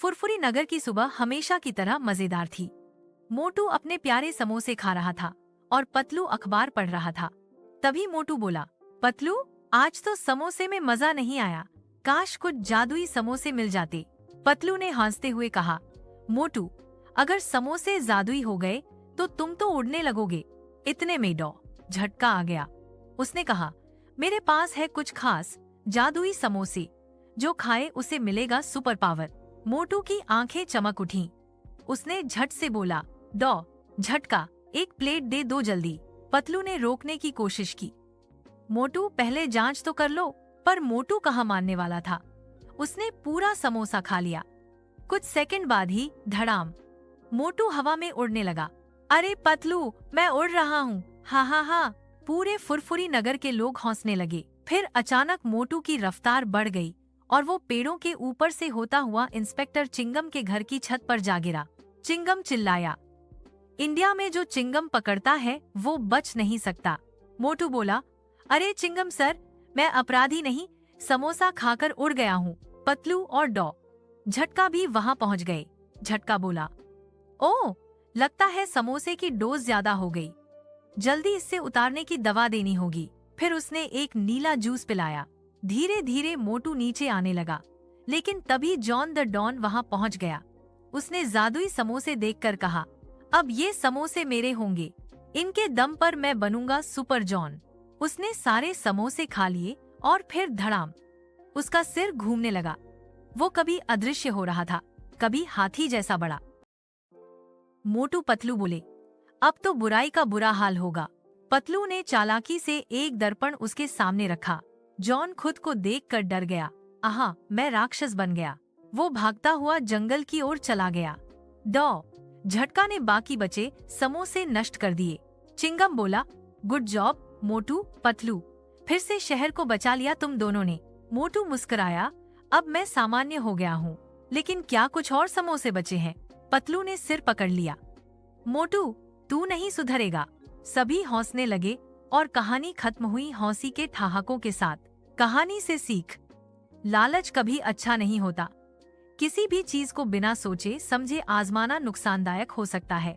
फुरफुरी नगर की सुबह हमेशा की तरह मजेदार थी। मोटू अपने प्यारे समोसे खा रहा था और पतलू अखबार पढ़ रहा था। तभी मोटू बोला, पतलू, आज तो समोसे में मजा नहीं आया, काश कुछ जादुई समोसे मिल जाते। पतलू ने हंसते हुए कहा, मोटू, अगर समोसे जादुई हो गए तो तुम तो उड़ने लगोगे। इतने में डॉ झटका आ गया। उसने कहा, मेरे पास है कुछ खास जादुई समोसे, जो खाए उसे मिलेगा सुपर पावर। मोटू की आंखें चमक उठीं। उसने झट से बोला, डॉ झटका, एक प्लेट दे दो जल्दी। पतलू ने रोकने की कोशिश की। मोटू, पहले जांच तो कर लो। पर मोटू कहाँ मानने वाला था। उसने पूरा समोसा खा लिया। कुछ सेकंड बाद ही धड़ाम, मोटू हवा में उड़ने लगा। अरे पतलू, मैं उड़ रहा हूँ, हा हा हा। पूरे फुरफुरी नगर के लोग हंसने लगे। फिर अचानक मोटू की रफ्तार बढ़ गई और वो पेड़ों के ऊपर से होता हुआ इंस्पेक्टर चिंगम के घर की छत पर जा गिरा। चिंगम चिल्लाया, इंडिया में जो चिंगम पकड़ता है वो बच नहीं सकता। मोटू बोला, अरे चिंगम सर, मैं अपराधी नहीं, समोसा खाकर उड़ गया हूँ। पतलू और डॉ झटका भी वहाँ पहुँच गए। झटका बोला, ओह, लगता है समोसे की डोज ज्यादा हो गई, जल्दी इससे उतारने की दवा देनी होगी। फिर उसने एक नीला जूस पिलाया। धीरे धीरे मोटू नीचे आने लगा, लेकिन तभी जॉन द डॉन वहाँ पहुँच गया। उसने जादुई समोसे देखकर कहा, अब ये समोसे मेरे होंगे, इनके दम पर मैं बनूंगा सुपर जॉन। उसने सारे समोसे खा लिए और फिर धड़ाम, उसका सिर घूमने लगा। वो कभी अदृश्य हो रहा था, कभी हाथी जैसा बड़ा। मोटू पतलू बोले, अब तो बुराई का बुरा हाल होगा। पतलू ने चालाकी से एक दर्पण उसके सामने रखा। जॉन खुद को देखकर डर गया। आहा, मैं राक्षस बन गया। वो भागता हुआ जंगल की ओर चला गया। डॉ झटका ने बाकी बचे समोसे नष्ट कर दिए। चिंगम बोला, गुड जॉब मोटू पतलू, फिर से शहर को बचा लिया तुम दोनों ने। मोटू मुस्कुराया, अब मैं सामान्य हो गया हूँ, लेकिन क्या कुछ और समोसे बचे हैं? पतलू ने सिर पकड़ लिया। मोटू, तू नहीं सुधरेगा। सभी हंसने लगे और कहानी खत्म हुई हंसी के ठहाकों के साथ। कहानी से सीख, लालच कभी अच्छा नहीं होता। किसी भी चीज को बिना सोचे समझे आजमाना नुकसानदायक हो सकता है।